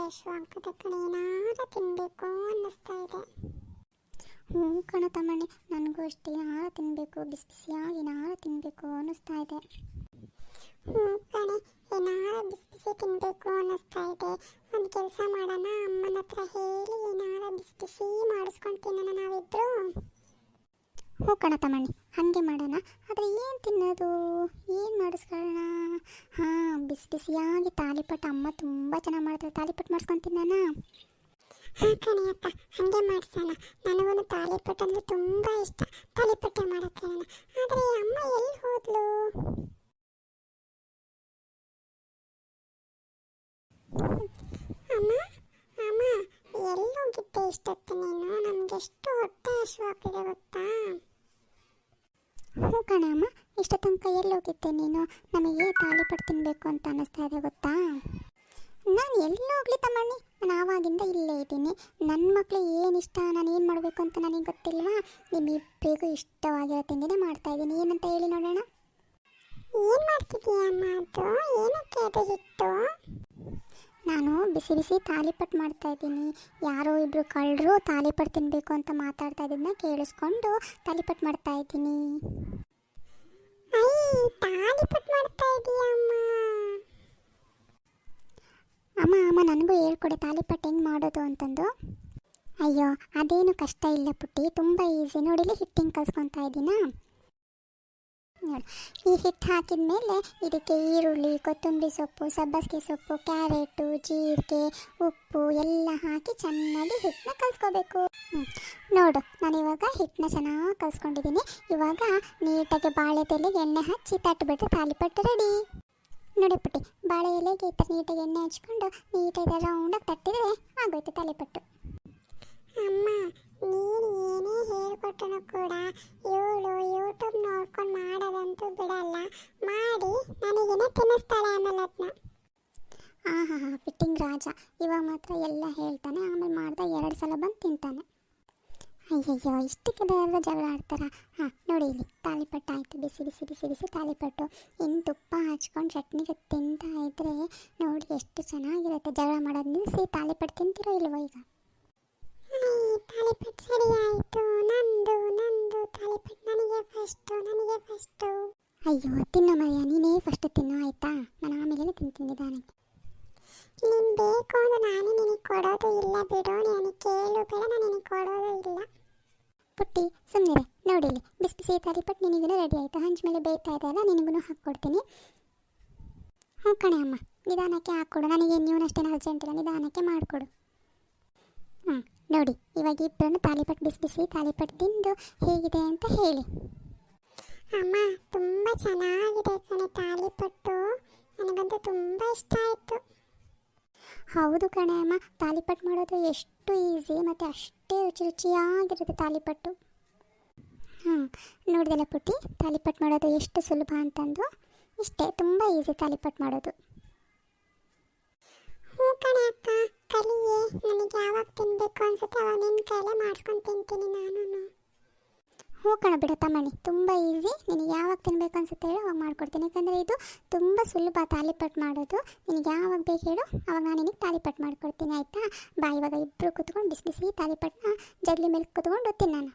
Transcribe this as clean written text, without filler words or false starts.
ಹಶ್ವಾಗ್ತದೆ ಕಣೆ, ಏನಾರ ತಿನ್ನಬೇಕು ಅನ್ನಿಸ್ತಾ ಇದೆ. ಹ್ಞೂ ಕಣ ತಮ್ಮಣ್ಣಿ, ನನಗೂ ಅಷ್ಟೇ ಏನಾರ ತಿನ್ನಬೇಕು, ಬಿಸಿ ಬಿಸಿಯಾಗಿ ಏನಾರ ತಿನ್ನಬೇಕು ಅನ್ನಿಸ್ತಾ ಇದೆ. ಹ್ಞೂ ಕಣೆ, ಏನಾರ ಬಿಸಿ ಬಿಸಿ ತಿನ್ನಬೇಕು ಅನ್ನಿಸ್ತಾ ಇದೆ. ಒಂದು ಕೆಲಸ ಮಾಡೋಣ, ಅಮ್ಮನ ಹತ್ರ ಹೇಳಿ ಏನಾರ ಬಿಸಿ ಬಿಸಿ ಮಾಡಿಸ್ಕೊಂಡು ತಿನ್ನೋಣ ನಾವಿಬ್ರು. ಹ್ಞೂ ಕಣ ತಮ್ಮಣ್ಣಿ, ಹಾಗೆ ಮಾಡೋಣ. ಆದರೆ ಏನು ತಿನ್ನೋದು, ಏನು ಮಾಡಿಸ್ಕೊಳ್ಳೋಣ? ಹಾಂ, ಬಿಸಿ ಬಿಸಿಯಾಗಿ ತಾಲಿಪಟ್ಟು ಅಮ್ಮ ತುಂಬ ಚೆನ್ನಾಗಿ ಮಾಡ್ತಾರೆ, ತಾಲಿಪಟ್ಟು ಮಾಡಿಸ್ಕೊಂಡು ತಿನ್ನೋಣ. ಹಾಂ ಕಣೆ ಅಕ್ಕ, ಹಾಗೆ ಮಾಡಿಸೋಣ. ನನಗೂ ತಾಲಿಪಟ್ಟು ಅಂದರೆ ತುಂಬ ಇಷ್ಟ. ತಾಲಿಪಟ್ಟೆ ಮಾಡೋಕ್ಕೆ ಆದರೆ ಅಮ್ಮ ಎಲ್ಲಿ ಹೋದ್ಲು? ಅಮ್ಮ ಅಮ್ಮ ಎಲ್ಲಿ ಹೋಗಿದ್ದೆ ಇಷ್ಟೊತ್ತು ನೀನು? ನಮಗೆಷ್ಟು ಹೊಟ್ಟೆ ಹಶ್ವಾಗ್ತಿದೆ ಗೊತ್ತಾ? ಹ್ಞೂ ಕಣ ಅಮ್ಮ, ಇಷ್ಟು ತನಕ ಎಲ್ಲಿ ಹೋಗಿದ್ದೆ ನೀನು? ನಮಗೆ ತಾಲಿಪಟ್ಟು ತಿನ್ನಬೇಕು ಅಂತ ಅನ್ನಿಸ್ತಾ ಇದೆ ಗೊತ್ತಾ? ನಾನು ಎಲ್ಲಿ ಹೋಗ್ಲಿ ತಮ್ಮಣ್ಣಿ, ನಾನು ಆವಾಗಿಂದ ಇಲ್ಲೇ ಇದ್ದೀನಿ. ನನ್ನ ಮಕ್ಕಳು ಏನು ಇಷ್ಟ, ನಾನು ಏನು ಮಾಡಬೇಕು ಅಂತ ನನಗೆ ಗೊತ್ತಿಲ್ವಾ? ನಿಮ್ಮಿಬ್ಬರಿಗೂ ಇಷ್ಟವಾಗಿರೋ ತಿಂಡಿನೇ ಮಾಡ್ತಾಯಿದ್ದೀನಿ. ಏನಂತ ಹೇಳಿ ನೋಡೋಣ. ಏನು ಮಾಡ್ತಿದ್ದೀಯ ಅಮ್ಮ? ಅದು ಏನಕ್ಕೆ ಅದು ಹಿಟ್ಟು? ನಾನು ಬಿಸಿ ಬಿಸಿ ತಾಲಿಪಟ್ಟು ಮಾಡ್ತಾಯಿದ್ದೀನಿ. ಯಾರೋ ಇಬ್ಬರು ಕಳ್ಳರು ತಾಲಿಪಟ್ಟು ತಿನ್ನಬೇಕು ಅಂತ ಮಾತಾಡ್ತಾ ಇದ್ದನ್ನ ಕೇಳಿಸ್ಕೊಂಡು ತಾಲಿಪಟ್ಟು ಮಾಡ್ತಾಯಿದ್ದೀನಿ. ತಾಲಿಪಟ್ಟು ಮಾಡ್ತಾ ಇದೀಯ ಅಮ್ಮ? ಅಮ್ಮ ನನಗೂ ಹೇಳ್ಕೊಡಿ ತಾಲಿಪಟ್ಟು ಹೆಂಗೆ ಮಾಡೋದು ಅಂತಂದು. ಅಯ್ಯೋ, ಅದೇನು ಕಷ್ಟ ಇಲ್ಲ ಪುಟ್ಟಿ, ತುಂಬ ಈಸಿ. ನೋಡಿಲಿ ಹಿಟ್ಟು ಹಿಂಗೆ ಕಲ್ಸ್ಕೊತಾ ಇದ್ದೀನಾ? ನೋಡಿ, ಈ ಹಿಟ್ಟು ಹಾಕಿದ ಮೇಲೆ ಇದಕ್ಕೆ ಈರುಳ್ಳಿ, ಕೊತ್ತಂಬರಿ ಸೊಪ್ಪು, ಸಬ್ಬಸಿಗೆ ಸೊಪ್ಪು, ಕ್ಯಾರೆಟು, ಜೀರಿಗೆ, ಉಪ್ಪು ಎಲ್ಲ ಹಾಕಿ ಚೆನ್ನಾಗಿ ಹಿಟ್ಟನ್ನ ಕಲಿಸ್ಕೋಬೇಕು. ನೋಡು, ನಾನಿವಾಗ ಹಿಟ್ಟನ್ನ ಚೆನ್ನಾಗಿ ಕಲಿಸ್ಕೊಂಡಿದ್ದೀನಿ. ಇವಾಗ ನೀಟಾಗಿ ಬಾಳೆ ಎಲೆಗೆ ಎಣ್ಣೆ ಹಚ್ಚಿ ತಟ್ಟಿಬಿಟ್ರೆ ತಾಲಿಪಟ್ಟು ರೆಡಿ. ನೋಡಿ ಪುಟ್ಟಿ, ಬಾಳೆ ಎಲೆಗೆ ಈ ಥರ ನೀಟಾಗಿ ಎಣ್ಣೆ ಹಚ್ಕೊಂಡು ನೀಟಾಗಿ ರೌಂಡಾಗಿ ತಟ್ಟಿದರೆ ಆಗೋಯ್ತು ತಾಲಿಪಟ್ಟು. ಅಮ್ಮ, ನೀನು ಏನೇ ಹೇಳ್ಕೊಟ್ಟನು ಕೂಡ ಇವಳು ಯೂಟ್ಯೂಬ್ ನೋಡ್ಕೊಂಡು ಮಾಡೋದಂತೂ ಬಿಡಲ್ಲ. ಮಾಡಿ ನನಗೇನೆ ತಿನ್ನಿಸ್ತಾಳೆ ಆಮೇಲೆ ಅದನ್ನ. ಹಾಂ, ಫಿಟ್ಟಿಂಗ್ ರಾಜ. ಇವಾಗ ಮಾತ್ರ ಎಲ್ಲ ಹೇಳ್ತಾನೆ, ಆಮೇಲೆ ಮಾಡ್ದೆ 2 ಸಲ ಬಂದು ತಿಂತಾನೆ. ಅಯ್ಯಯ್ಯೋ, ಇಷ್ಟಕ್ಕೆ ಎಲ್ಲ ಜಗಳ ಆಡ್ತಾರ? ಹಾಂ, ನೋಡಿ ಇಲ್ಲಿ ತಾಲಿಪಟ್ಟು ಆಯಿತು. ಬಿಸಿ ಬಿಸಿ ಬಿಸಿ ಬಿಸಿ ತಾಲಿಪಟ್ಟು ಇನ್ನು ತುಪ್ಪ ಹಚ್ಕೊಂಡು ಚಟ್ನಿ ಜೊತೆ ತಿಂತಾ ಇದ್ದರೆ ನೋಡಿ ಎಷ್ಟು ಚೆನ್ನಾಗಿರುತ್ತೆ. ಜಗಳ ಮಾಡೋದು ನಿಲ್ಲಿಸಿ ತಾಲಿಪಟ್ಟು ತಿಂತೀರೋ ಇಲ್ವೋ ಈಗ? ತಾಲಿಪಟ್ಟು ರೆಡಿ ಆಯಿತು. ನಂದು ತಾಲಿಪಟ್ಟು ನನಗೆ ಫಸ್ಟು. ಅಯ್ಯೋ, ತಿನ್ನೋ ಮರ್ಯ, ನೀನೇ ಫಸ್ಟ್ ತಿನ್ನೋ ಆಯಿತಾ? ನಾನು ಆಮೇಲೆ ತಿಂತೀನಿ ನಿಧಾನಕ್ಕೆ. ನೀನು ಬೇಕು ಅಂದ್ರೆ ನಾನು ನಿನಗೆ ಕೊಡೋದು ಇಲ್ಲ ಬಿಡು. ನನಗೆ ಕೇಳು ಬೇಡ, ನಾನು ನಿನಗೆ ಕೊಡೋದು ಇಲ್ಲ. ಪುಟ್ಟಿ ಸುಮ್ಮನೆ ನೋಡಿಲಿ, ಬಿಸಿ ಬಿಸಿ ತಾಲಿಪಟ್ಟು ನಿನಗೂ ರೆಡಿ ಆಯಿತು. ಹಂಚ ಮೇಲೆ ಬೇಯ್ತಾ ಇದೆ ಅಲ್ಲ, ನಿನಗೂ ಹಾಕ್ಕೊಡ್ತೀನಿ. ಹ್ಞೂ ಕಣೆ ಅಮ್ಮ, ನಿಧಾನಕ್ಕೆ ಹಾಕ್ಕೊಡು. ನನಗೆ ನೀವನಷ್ಟೇನು ಅರ್ಜೆಂಟ್ ಇಲ್ಲ, ನಿಧಾನಕ್ಕೆ ಮಾಡಿಕೊಡು. ನೋಡಿ, ಇವಾಗ ಇಬ್ಬರನ್ನು ತಾಲಿಪಟ್ಟು ಬಿಸಿ ಬಿಸಿ ತಾಲಿಪಟ್ಟು ತಿಂದು ಹೇಗಿದೆ ಅಂತ ಹೇಳಿ. ಅಮ್ಮ, ತುಂಬ ಚೆನ್ನಾಗಿದೆ ಕಣೆ ತಾಲಿಪಟ್ಟು. ನನಗಂತೂ ತುಂಬ ಇಷ್ಟ ಆಯಿತು. ಹೌದು ಕಣೆ ಅಮ್ಮ, ತಾಲಿಪಟ್ಟು ಮಾಡೋದು ಎಷ್ಟು ಈಸಿ ಮತ್ತು ಅಷ್ಟೇ ರುಚಿಯಾಗಿರುತ್ತೆ ತಾಲಿಪಟ್ಟು. ನೋಡಿದೆಲ್ಲ ಪುಟ್ಟಿ, ತಾಲಿಪಟ್ಟು ಮಾಡೋದು ಎಷ್ಟು ಸುಲಭ ಅಂತಂದು. ಇಷ್ಟೇ, ತುಂಬ ಈಸಿ ತಾಲಿಪಟ್ಟು ಮಾಡೋದು. ಹ್ಞೂ ಕಣೆ ಅಕ್ಕ, ಕಲಿಯೇ. ನನಗೆ ಯಾವಾಗ ತಿನ್ನಬೇಕು ಅನ್ಸುತ್ತೆ ಅವಾಗ ನಿನ್ನ ಕೈಲೇ ಮಾಡಿಸ್ಕೊಂಡು ತಿಂತೀನಿ ನಾನು. ಹ್ಞೂ ಕಣ ಬಿಡ ತಮ್ಮಣ್ಣಿ, ತುಂಬ ಈಸಿ. ನಿನಗೆ ಯಾವಾಗ ತಿನ್ನಬೇಕು ಅನ್ಸುತ್ತೆ ಹೇಳು, ಅವಾಗ ಮಾಡ್ಕೊಡ್ತೀನಿ. ಯಾಕಂದರೆ ಇದು ತುಂಬ ಸುಲಭ ತಾಲಿಪಟ್ಟು ಮಾಡೋದು. ನಿನಗೆ ಯಾವಾಗ ಬೇಕು ಹೇಳು, ಅವಾಗ ನಾನು ನಿನಗೆ ತಾಲಿಪಟ್ಟು ಮಾಡ್ಕೊಡ್ತೀನಿ ಆಯಿತಾ? ಬಾ, ಇವಾಗ ಇಬ್ಬರು ಕೂತ್ಕೊಂಡು ಬಿಸಿ ಬಿಸಿ ತಾಲಿಪಟ್ಟನ್ನ ಜಗಲಿ ಮೇಲೆ ಕೂತ್ಕೊಂಡು ತಿನ್ನೋಣ.